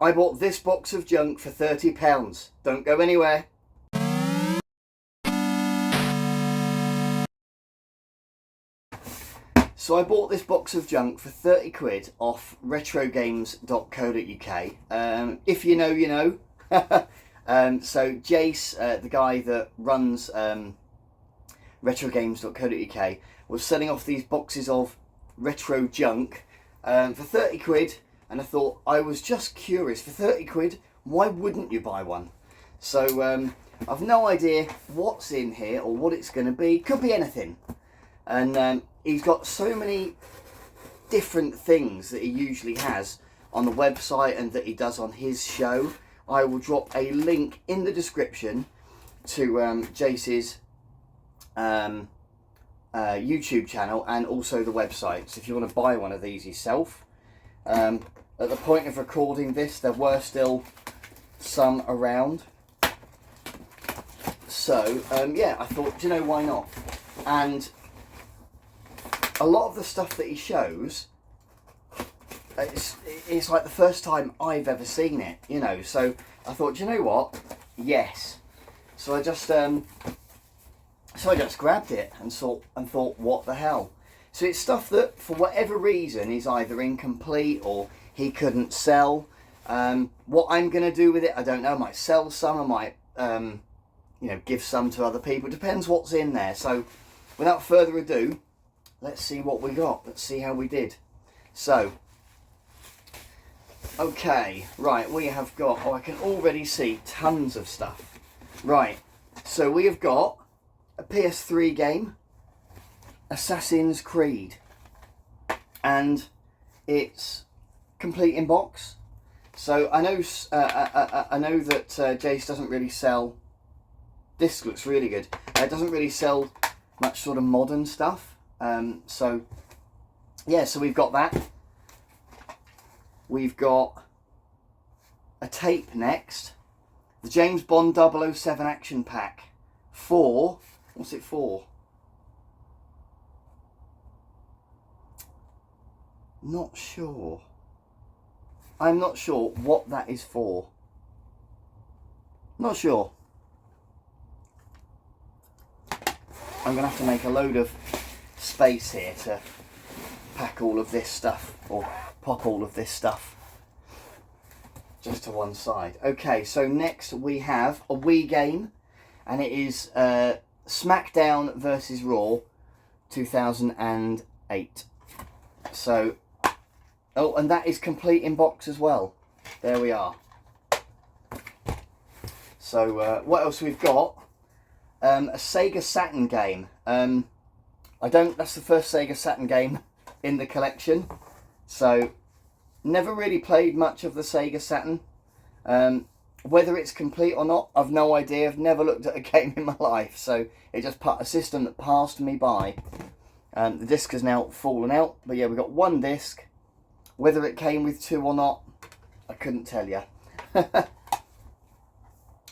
I bought this box of junk for £30. Don't go anywhere. So I bought this box of junk for 30 quid off retrogames.co.uk. If you know, you know. So Jace, the guy that runs retrogames.co.uk, was selling off these boxes of retro junk for 30 quid. And I thought, I was just curious, for 30 quid, why wouldn't you buy one? So I've no idea what's in here or what it's going to be. Could be anything. And he's got so many different things that he usually has on the website and that he does on his show. I will drop a link in the description to Jace's YouTube channel and also the website. So if you want to buy one of these yourself. At the point of recording this, there were still some around. So, yeah, I thought, do you know, why not? And a lot of the stuff that he shows, it's like the first time I've ever seen it, you know. So I thought, do you know what? Yes. So I just grabbed it and thought, what the hell? So it's stuff that, for whatever reason, is either incomplete or he couldn't sell. What I'm going to do with it, I don't know. I might sell some. I might, you know, give some to other people. It depends what's in there. So, without further ado, let's see what we got. Let's see how we did. So, okay, right. We have got. Oh, I can already see tons of stuff. Right. So we have got a PS3 game, Assassin's Creed, and it's complete in box. So I know that Jace doesn't really sell. This looks really good. It doesn't really sell much sort of modern stuff. So yeah, so we've got that. We've got a tape next. The James Bond 007 action pack for, what's it for? Not sure. I'm not sure what that is for. Not sure. I'm going to have to make a load of space here to pack all of this stuff, or pop all of this stuff just to one side. Okay, so next we have a Wii game, and it is SmackDown versus Raw 2008. So, oh, and that is complete in box as well. There we are. So, what else we've got? A Sega Saturn game. That's the first Sega Saturn game in the collection. So, never really played much of the Sega Saturn. Whether it's complete or not, I've no idea. I've never looked at a game in my life. So, it's just a system that passed me by. The disc has now fallen out. But yeah, we've got one disc. Whether it came with two or not, I couldn't tell you. But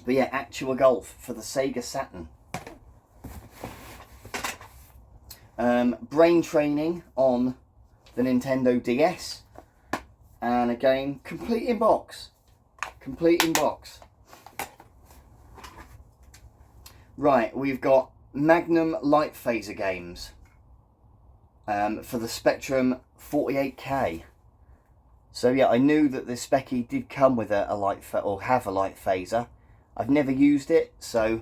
yeah, Actual Golf for the Sega Saturn. Brain Training on the Nintendo DS. And again, complete in box. Complete in box. Right, we've got Magnum Light Phaser games for the Spectrum 48K. So yeah, I knew that the Specky did come with a light or have a light phaser. I've never used it, so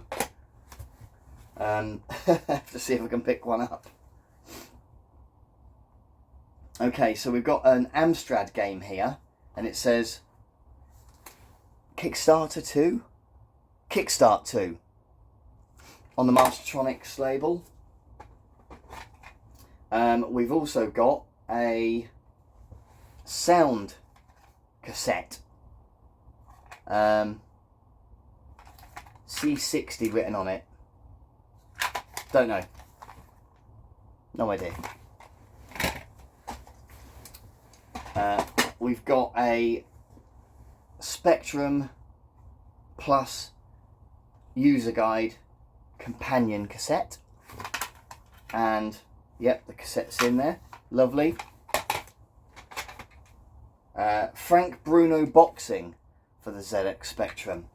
have to see if I can pick one up. Okay, so we've got an Amstrad game here, and it says Kickstarter 2, Kickstart 2 on the Mastertronics label. We've also got a sound cassette, C60 written on it. Don't know, no idea. We've got a Spectrum Plus user guide companion cassette, and yep, the cassette's in there, lovely. Frank Bruno Boxing for the ZX Spectrum.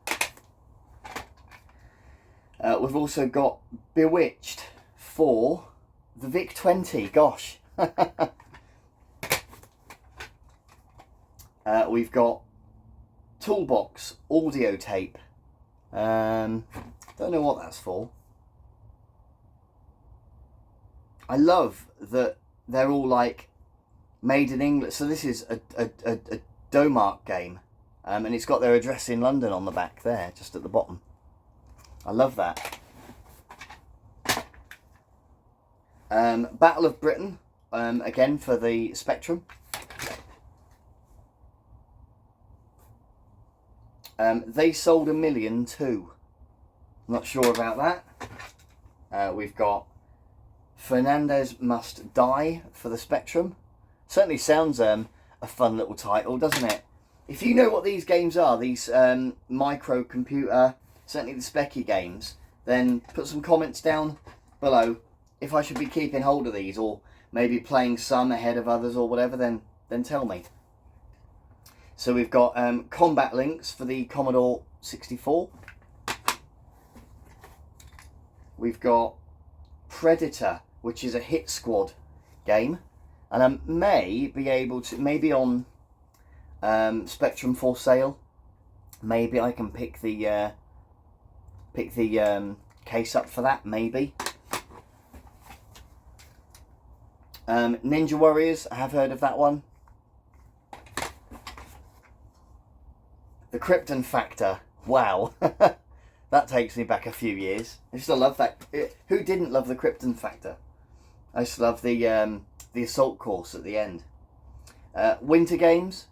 We've also got Bewitched for the VIC-20. Gosh. We've got Toolbox audio tape. Don't know what that's for. I love that they're all like made in England. So this is a Domark game, and it's got their address in London on the back there, just at the bottom. I love that. Battle of Britain, again for the Spectrum. They sold 1 million too. Not sure about that. We've got Fernandez Must Die for the Spectrum. Certainly sounds a fun little title, doesn't it? If you know what these games are, these microcomputer, certainly the Specky games, then put some comments down below. If I should be keeping hold of these, or maybe playing some ahead of others or whatever, then tell me. So we've got Combat Links for the Commodore 64. We've got Predator, which is a hit squad game, and I may be able to, maybe on Spectrum for sale, maybe I can pick the case up for that, maybe. Ninja Warriors, I have heard of that one. The Krypton Factor, wow. That takes me back a few years. I used to love that. Who didn't love the Krypton Factor? I used to love the assault course at the end. Winter Games.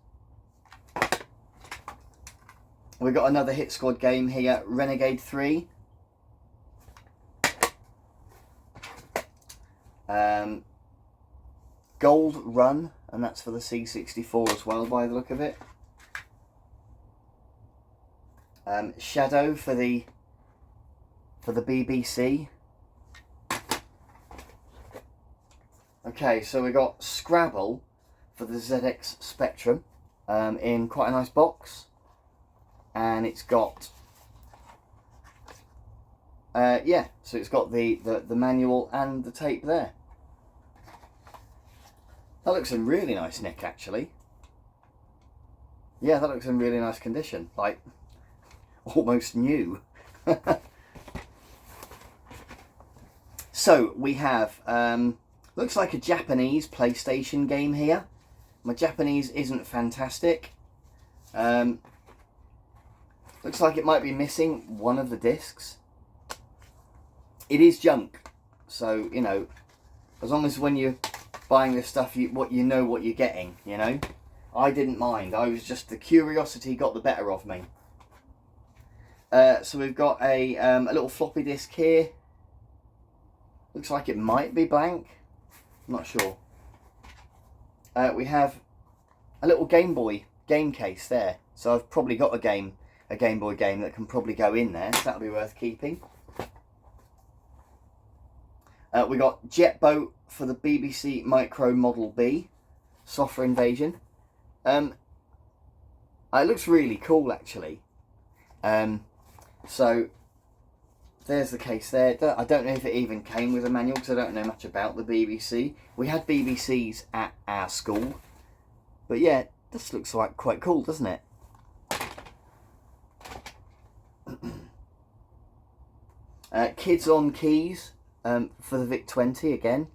We've got another hit squad game here, Renegade 3. Gold Run, and that's for the C64 as well by the look of it. Shadow for the BBC. Okay, so we got Scrabble for the ZX Spectrum in quite a nice box, and it's got yeah, so it's got the manual and the tape there. That looks in really nice nick, actually. Yeah, that looks in really nice condition, like almost new. So we have looks like a Japanese PlayStation game here. My Japanese isn't fantastic. Looks like it might be missing one of the discs. It is junk, so you know, as long as when you're buying this stuff, you know what you're getting. You know, I didn't mind. I was just, the curiosity got the better of me. So we've got a little floppy disk here. Looks like it might be blank. I'm not sure. We have a little Game Boy game case there. So I've probably got a Game Boy game that can probably go in there. So that'll be worth keeping. We got Jet Boat for the BBC Micro Model B, Software Invasion. It looks really cool, actually. So there's the case there. I don't know if it even came with a manual because I don't know much about the BBC. We had BBCs at our school, but yeah, this looks like quite cool, doesn't it? Kids on Keys for the VIC-20 again.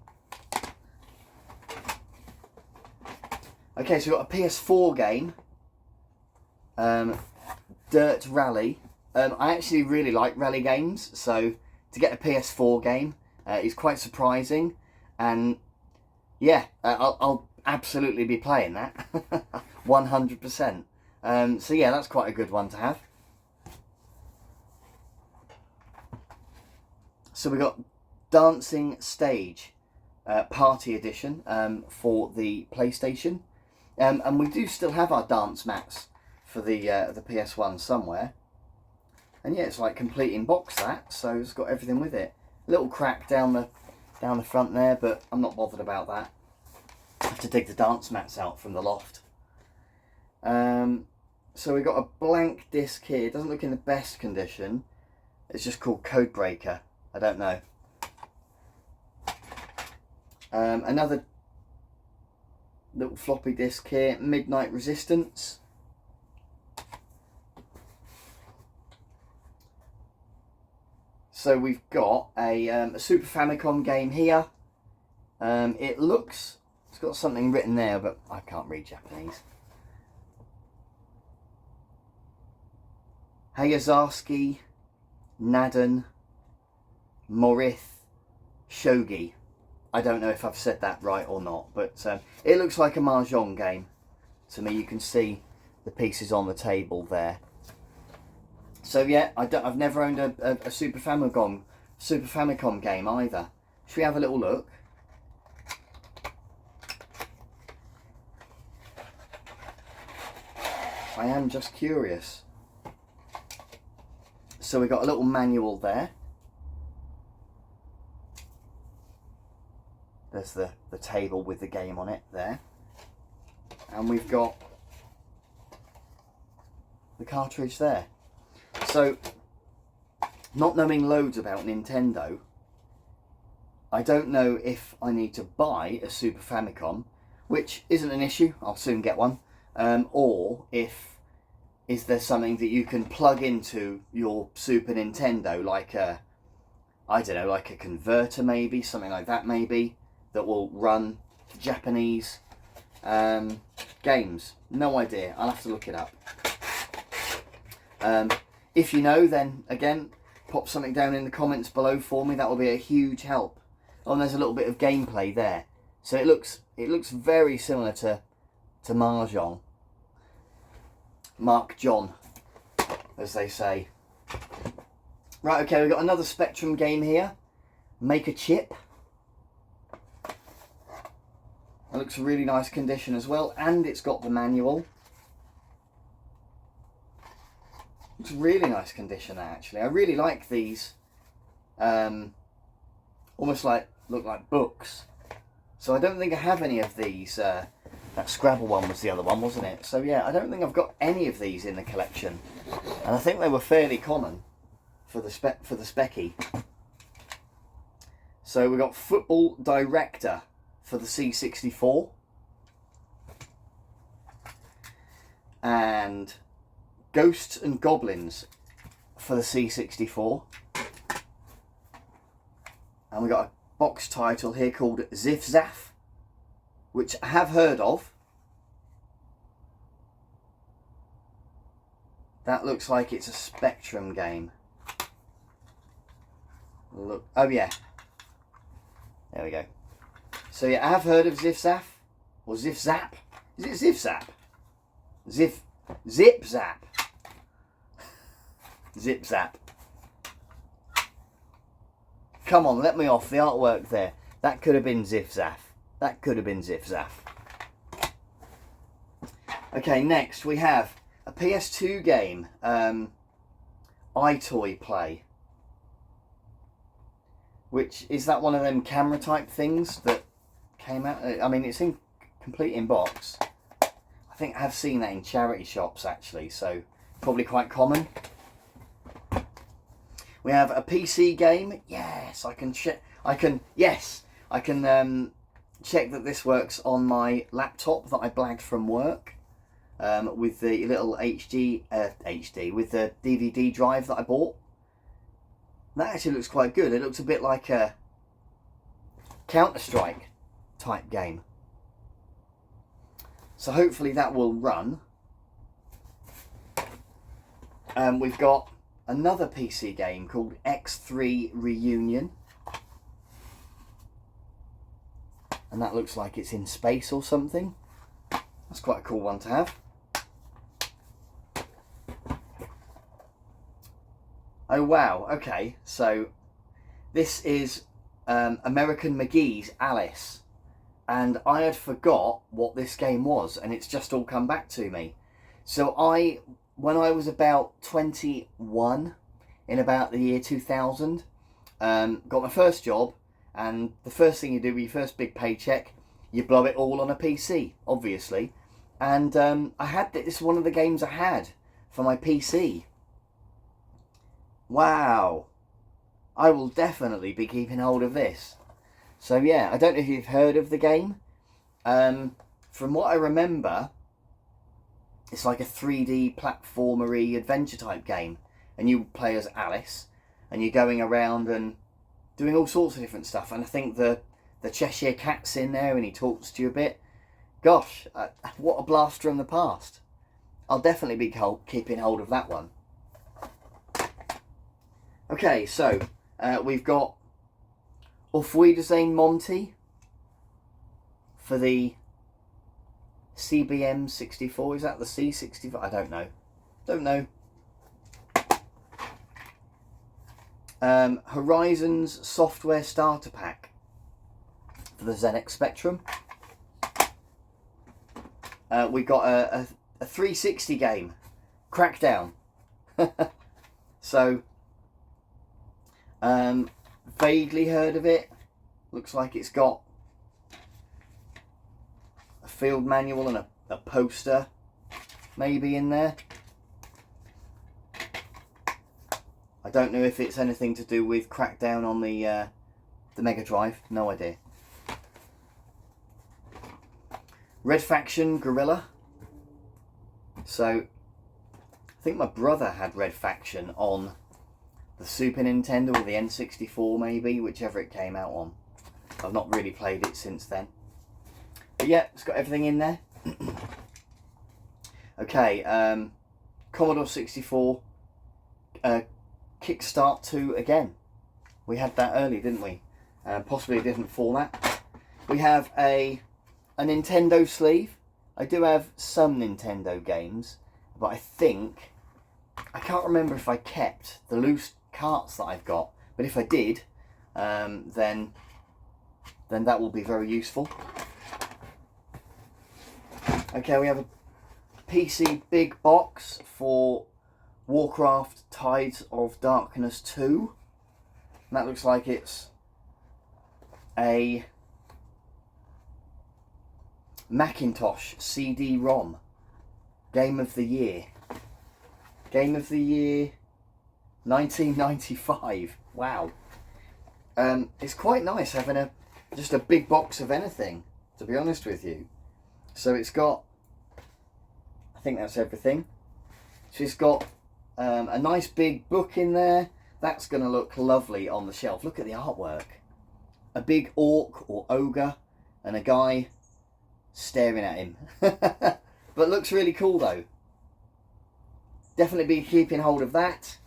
Okay, so we've got a PS4 game, Dirt Rally. I actually really like rally games, so to get a PS4 game is quite surprising, and yeah, I'll absolutely be playing that, 100%. So yeah, that's quite a good one to have. So we got Dancing Stage Party Edition for the PlayStation, and we do still have our dance mats for the PS1 somewhere. And yeah, it's like complete in box, that, so it's got everything with it. A little crack down the front there, but I'm not bothered about that. I have to dig the dance mats out from the loft. So we've got a blank disc here. It doesn't look in the best condition. It's just called Codebreaker. I don't know. Another little floppy disk here. Midnight Resistance. So we've got a Super Famicom game here. It's got something written there, but I can't read Japanese. Hayazaki, Nadan, Morith, Shogi. I don't know if I've said that right or not, but it looks like a Mahjong game to me. You can see the pieces on the table there. So yeah, I've never owned a Super Famicom game either. Should we have a little look? I am just curious. So we've got a little manual there. There's the table with the game on it there. And we've got the cartridge there. So, not knowing loads about Nintendo, I don't know if I need to buy a Super Famicom, which isn't an issue, I'll soon get one, or is there something that you can plug into your Super Nintendo, like a, I don't know, like a converter maybe, something like that maybe, that will run Japanese games. No idea, I'll have to look it up. If you know, then again, pop something down in the comments below for me. That will be a huge help. Oh, and there's a little bit of gameplay there. So it looks very similar to Mahjong. Mark John, as they say. Right, okay, we've got another Spectrum game here. Make a Chip. It looks in really nice condition as well, and it's got the manual. It's really nice condition actually. I really like these. Almost look like books. So I don't think I have any of these. That Scrabble one was the other one, wasn't it? So yeah, I don't think I've got any of these in the collection, and I think they were fairly common for the Specky. So we've got Football Director for the C64, and Ghosts and Goblins for the C64, and we got a box title here called Ziff Zaff, which I have heard of. That looks like it's a Spectrum game. Look, oh yeah, there we go. So yeah, I have heard of Ziff Zaff, or Ziff Zap. Is it Ziff Zap? Zip Zap. Zip Zap. Come on, let me off. The artwork there. That could have been Ziff Zaff. That could have been Ziff Zaff. Okay, next we have a PS2 game. iToy Play. Which, is that one of them camera type things that came out? I mean, it's in complete in box. I think I have seen that in charity shops actually, so probably quite common. We have a PC game. Yes, I can check. I can check that this works on my laptop that I blagged from work, with the little HD with the DVD drive that I bought. That actually looks quite good. It looks a bit like a Counter-Strike type game. So hopefully that will run. We've got another PC game called X3 Reunion. And that looks like it's in space or something. That's quite a cool one to have. Oh wow, okay, so this is American McGee's Alice, and I had forgot what this game was, and it's just all come back to me. So when I was about 21, in about the year 2000, got my first job, and the first thing you do with your first big paycheck, you blow it all on a PC, obviously. And I had this is one of the games I had for my PC. Wow. I will definitely be keeping hold of this. So yeah, I don't know if you've heard of the game. From what I remember, it's like a 3D platformery adventure type game. And you play as Alice. And you're going around and doing all sorts of different stuff. And I think the Cheshire Cat's in there and he talks to you a bit. Gosh, what a blast from the past. I'll definitely be keeping hold of that one. Okay, so we've got Auf Wiedersehen Monty for the CBM 64. Is that the C64? I don't know. Don't know. Horizons Software Starter Pack for the ZX Spectrum. We got a 360 game, Crackdown. So, vaguely heard of it. Looks like it's got a field manual and a poster maybe in there. I don't know if it's anything to do with Crackdown on the Mega Drive. No idea. Red Faction Gorilla. So, I think my brother had Red Faction on the Super Nintendo or the N64 maybe, whichever it came out on. I've not really played it since then. But yeah, it's got everything in there. Okay, Commodore 64 Kickstart 2 again. We had that early, didn't we? Possibly a different format. We have a Nintendo sleeve. I do have some Nintendo games, but I think, I can't remember if I kept the loose carts that I've got, but if I did, then that will be very useful. Okay, we have a PC big box for Warcraft Tides of Darkness 2. And that looks like it's a Macintosh CD-ROM. Game of the Year. Game of the Year 1995. Wow. It's quite nice having just a big box of anything, to be honest with you. So it's got, I think that's everything. So it's got a nice big book in there. That's going to look lovely on the shelf. Look at the artwork. A big orc or ogre and a guy staring at him. But looks really cool though. Definitely be keeping hold of that.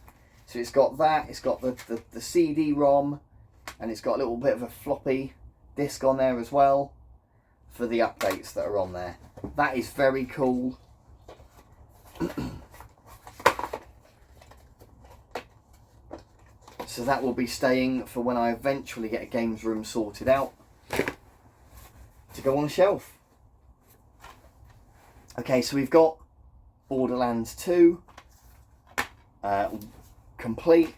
So it's got that, it's got the CD-ROM, and it's got a little bit of a floppy disk on there as well for the updates that are on there. That is very cool. So that will be staying for when I eventually get a games room sorted out to go on a shelf. Okay, so we've got Borderlands 2 complete.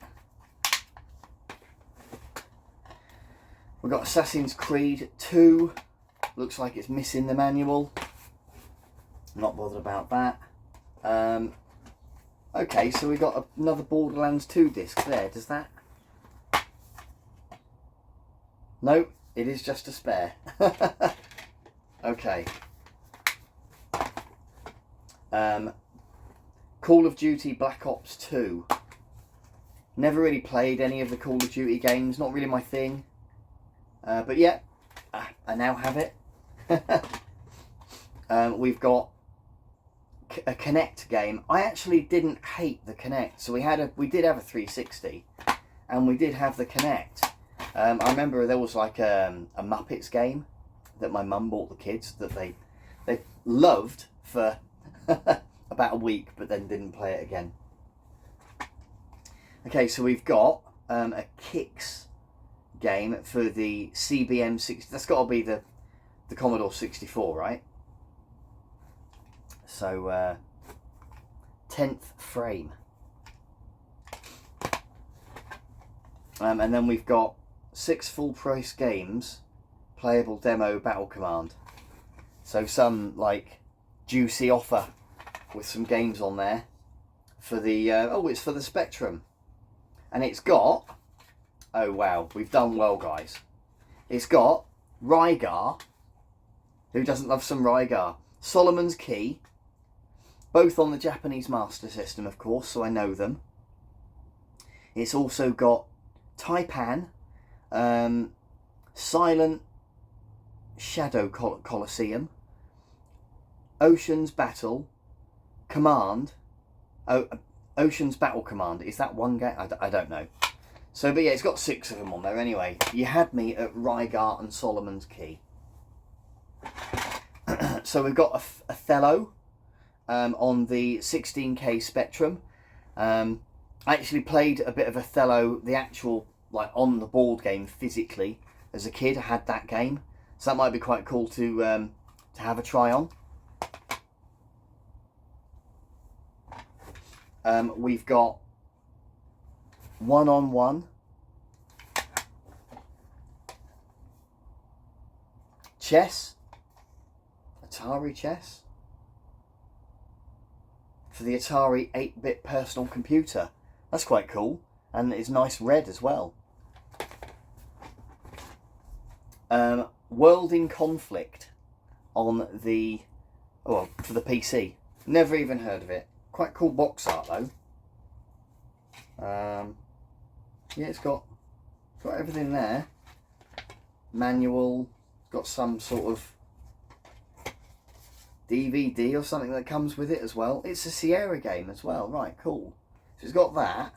We've got Assassin's Creed 2. Looks like it's missing the manual. Not bothered about that. Okay, so we got another Borderlands 2 disc there. Does that? No, it is just a spare. Okay. Call of Duty Black Ops 2. Never really played any of the Call of Duty games. Not really my thing. But yeah, I now have it. We've got a Kinect game. I actually didn't hate the Kinect. So we did have a 360, and we did have the Kinect. I remember there was like a Muppets game that my mum bought the kids that they loved for about a week, but then didn't play it again. Okay, so we've got a Kicks game for the CBM 60. That's got to be the Commodore 64, right? So 10th frame. And then we've got 6 full price games, playable demo Battle Command. So some like juicy offer with some games on there for the it's for the Spectrum, and it's got, oh wow, we've done well, guys. It's got Rygar. Who doesn't love some Rygar? Solomon's Key, both on the Japanese Master System, of course, so I know them. It's also got Taipan, Silent Shadow Colosseum, Ocean's Battle Command. Ocean's Battle Command. Is that one game? I don't know. So, but yeah, it's got 6 of them on there anyway. You had me at Rygar and Solomon's Key. So we've got Othello on the 16K Spectrum. I actually played a bit of Othello, the actual, like, on the board game physically as a kid. I had that game, so that might be quite cool to have a try on. We've got one-on-one chess, Atari chess, for the Atari 8-bit personal computer. That's quite cool, and it's nice red as well. World in Conflict on the, well, for the PC. Never even heard of it. Quite cool box art though. Yeah, it's got everything there. Manual, got some sort of DVD or something that comes with it as well. It's a Sierra game as well, right, cool. So it's got that,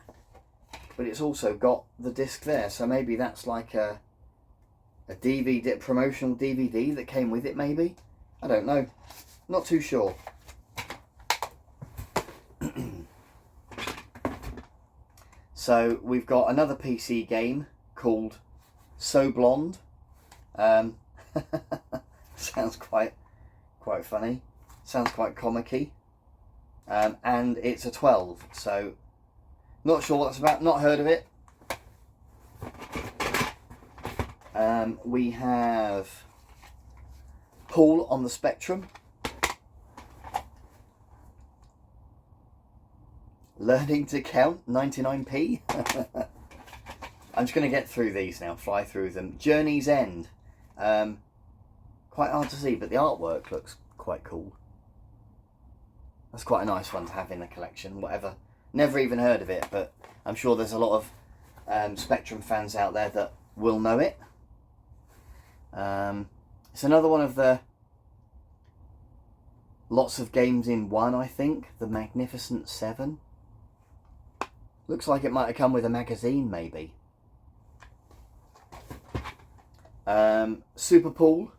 but it's also got the disc there, so maybe that's like a DVD, promotional DVD that came with it maybe? I don't know, not too sure. So we've got another PC game called So Blonde. Sounds quite funny. Sounds quite comic-y. And it's a 12, so not sure what that's about, not heard of it. We have Pool on the Spectrum. Learning to Count, 99p. I'm just going to get through these now, fly through them. Journey's End. Quite hard to see, but the artwork looks quite cool. That's quite a nice one to have in the collection, whatever. Never even heard of it, but I'm sure there's a lot of Spectrum fans out there that will know it. It's another one of the lots of games in one, I think. The Magnificent Seven. Looks like it might have come with a magazine, maybe. Super Pool.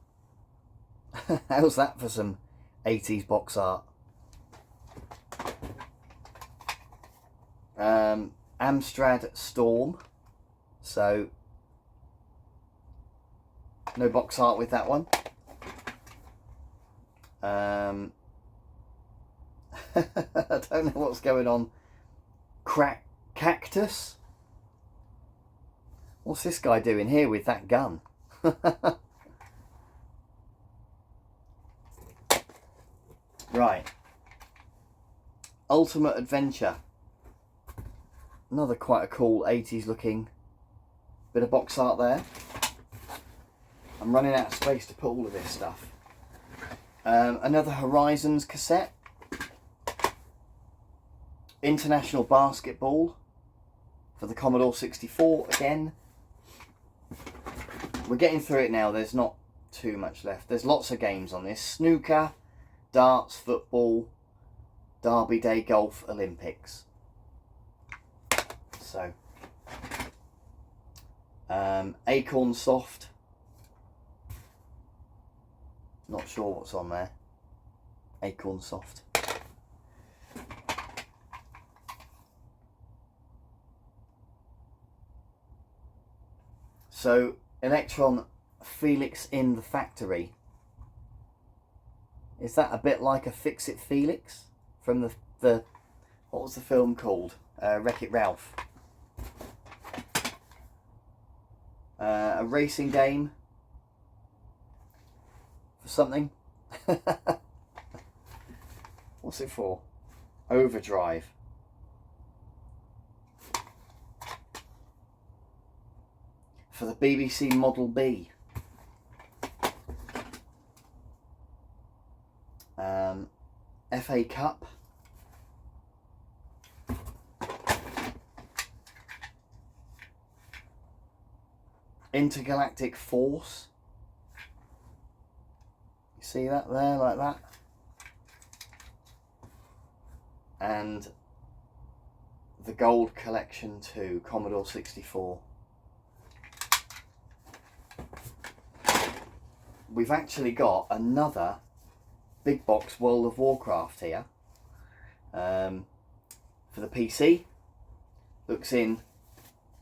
How's that for some 80s box art? Amstrad Storm. So, no box art with that one. I don't know what's going on. Cactus? What's this guy doing here with that gun? Right. Ultimate Adventure. Another quite a cool 80s looking bit of box art there. I'm running out of space to put all of this stuff. Another Horizons cassette. International Basketball for the Commodore 64 again. We're getting through it now, there's not too much left. There's lots of games on this. Snooker, darts, football, Derby Day Golf, Olympics. So, Acorn Soft. Not sure what's on there. Acorn Soft. So, Electron Felix in the Factory. Is that a bit like a Fix-It Felix from the what was the film called? Wreck-It Ralph. A racing game for something. What's it for? Overdrive. For the BBC Model B. FA Cup. Intergalactic Force. You see that there, like that? And the Gold Collection 2, Commodore 64. We've actually got another big box World of Warcraft here for the PC. Looks in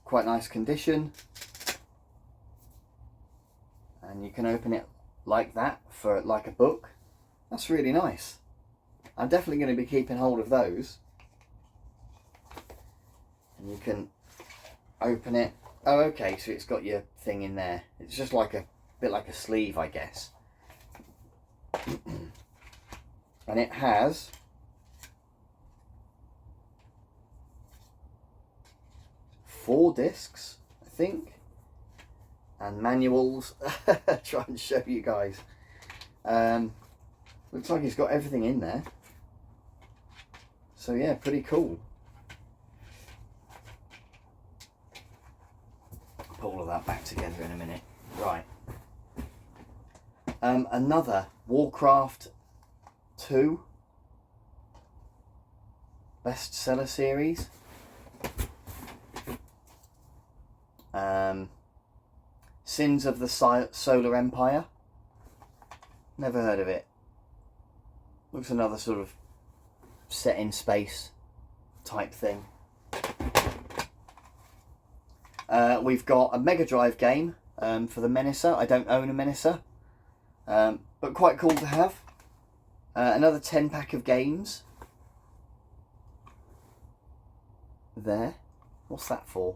quite nice condition, and you can open it like that for like a book. That's really nice. I'm definitely going to be keeping hold of those. And you can open it. Oh, okay, so it's got your thing in there. It's just like a bit like a sleeve, I guess. And it has four discs, I think, and manuals. Try and show you guys. Looks like it's got everything in there. So yeah, pretty cool. Put all of that back together in a minute. Right. Another Warcraft 2 bestseller series. Sins of the Solar Empire. Never heard of it. Looks another sort of set in space type thing. We've got a Mega Drive game for the Menacer. I don't own a Menacer, but quite cool to have. Another 10-pack of games. There. What's that for?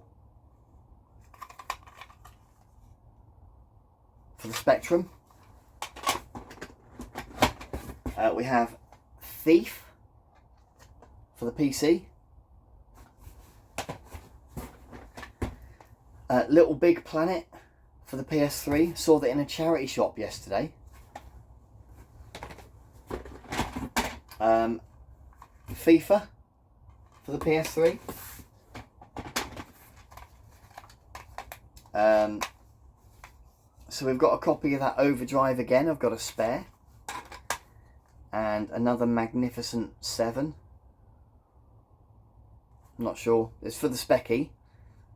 For the Spectrum. We have Thief for the PC. Little Big Planet for the PS3. Saw that in a charity shop yesterday. FIFA for the PS3. So we've got a copy of that Overdrive again. I've got a spare. And another Magnificent 7. I'm not sure. It's for the Specky,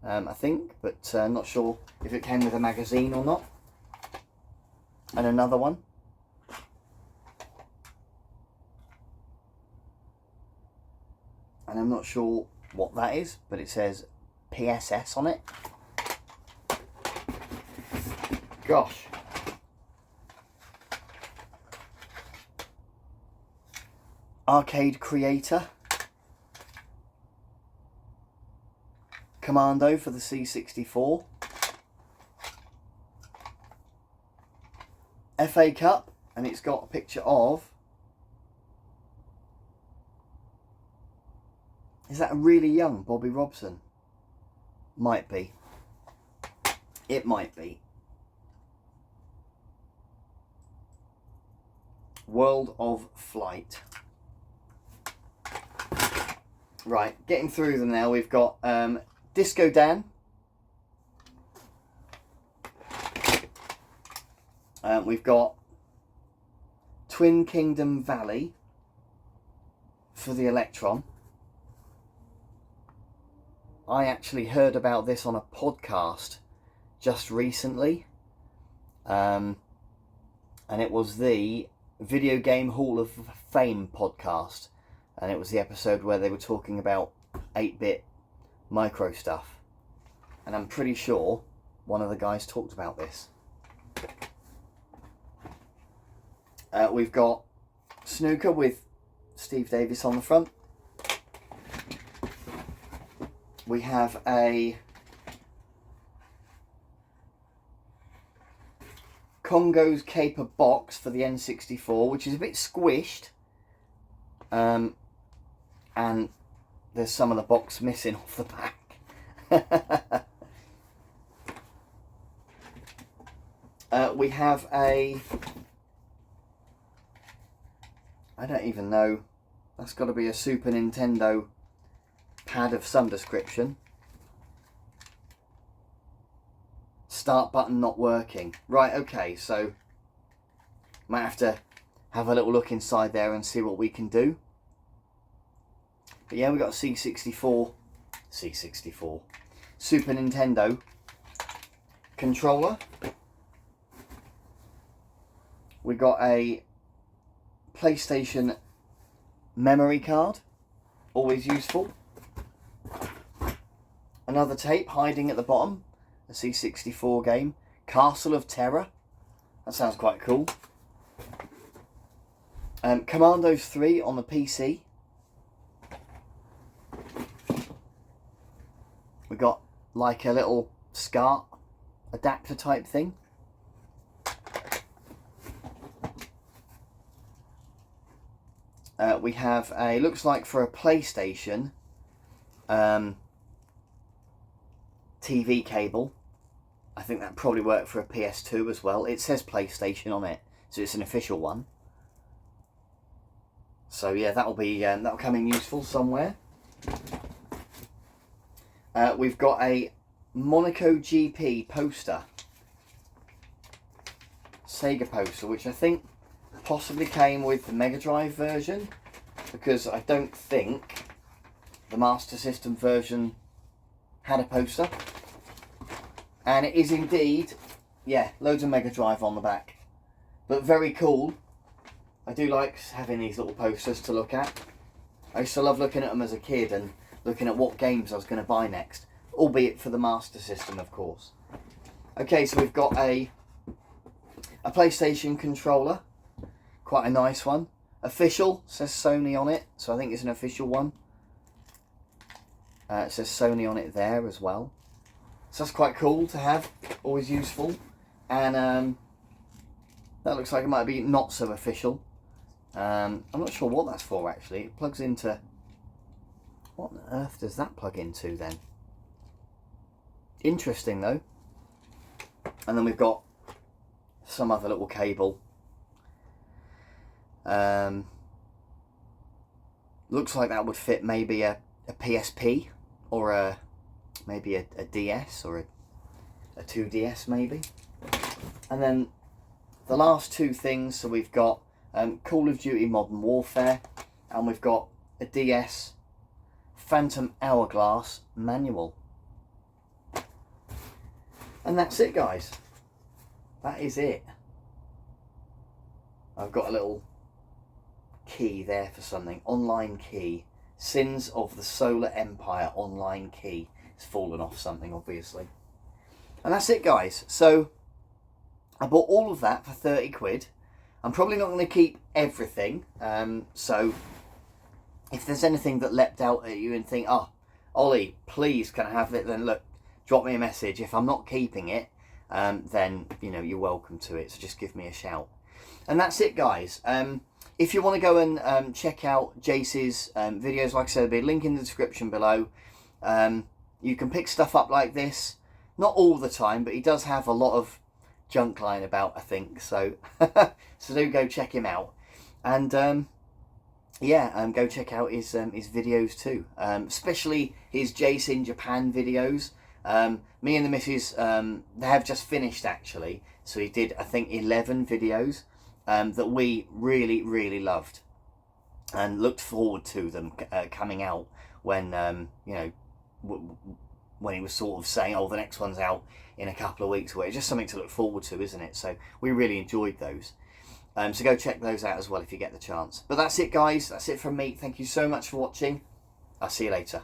I think, but not sure if it came with a magazine or not. And another one. And I'm not sure what that is, but it says PSS on it. Gosh. Arcade Creator. Commando for the C64. FA Cup, and it's got a picture of... Is that a really young Bobby Robson? Might be. It might be. World of Flight. Right, getting through them now. We've got Disco Dan. We've got Twin Kingdom Valley for the Electron. I actually heard about this on a podcast just recently. And it was the Video Game Hall of Fame podcast. And it was the episode where they were talking about 8-bit micro stuff. And I'm pretty sure one of the guys talked about this. We've got Snooker with Steve Davis on the front. We have a Congo's Caper box for the N64, which is a bit squished. and there's some of the box missing off the back. We have a, I don't even know, that's got to be a Super Nintendo pad of some description. Start button not working. Right, okay, so might have to have a little look inside there and see what we can do. But yeah, we got a C64 Super Nintendo controller. We got a PlayStation memory card, always useful. Another tape hiding at the bottom, a C64 game, Castle of Terror. That sounds quite cool. Commandos 3 on the PC. We got like a little SCART adapter type thing. We have a, looks like for a PlayStation TV cable. I think that probably worked for a PS2 as well. It says PlayStation on it, so it's an official one. So yeah, that'll come in useful somewhere. We've got a Monaco GP poster, Sega poster, which I think possibly came with the Mega Drive version, because I don't think the Master System version had a poster. And it is indeed, yeah, loads of Mega Drive on the back, but very cool. I do like having these little posters to look at. I used to love looking at them as a kid and looking at what games I was going to buy next, albeit for the Master System, of course. Okay, so we've got a PlayStation controller, quite a nice one. Official, says Sony on it, so I think it's an official one. It says Sony on it there as well. So that's quite cool to have, always useful. And that looks like it might be not so official. I'm not sure what that's for actually. It plugs into, what on earth does that plug into then? Interesting though. And then we've got some other little cable. Looks like that would fit maybe a PSP or maybe a DS or a 2DS maybe. And then the last two things, so we've got Call of Duty Modern Warfare, and we've got a DS Phantom Hourglass manual. And that's it, guys. That is it. I've got a little key there for something. Online key. Sins of the Solar Empire online key. It's fallen off something, obviously. And that's it, guys. So I bought all of that for 30 quid. I'm probably not going to keep everything. So if there's anything that leapt out at you and think, oh, Ollie, please can I have it? Then look, drop me a message. If I'm not keeping it, then, you know, you're welcome to it. So just give me a shout. And that's it, guys. If you want to go and check out Jace's videos, like I said, there'll be a link in the description below. You can pick stuff up like this. Not all the time, but he does have a lot of junk lying about, I think. So, so do go check him out. And yeah, go check out his videos too. Especially his Jace in Japan videos. Me and the missus, they have just finished actually. So he did, I think, 11 videos that we really, really loved. And looked forward to them coming out when, you know, when he was sort of saying, oh, the next one's out in a couple of weeks. Where it's just something to look forward to, isn't it? So we really enjoyed those. So go check those out as well if you get the chance. But that's it, guys. That's it from me. Thank you so much for watching. I'll see you later.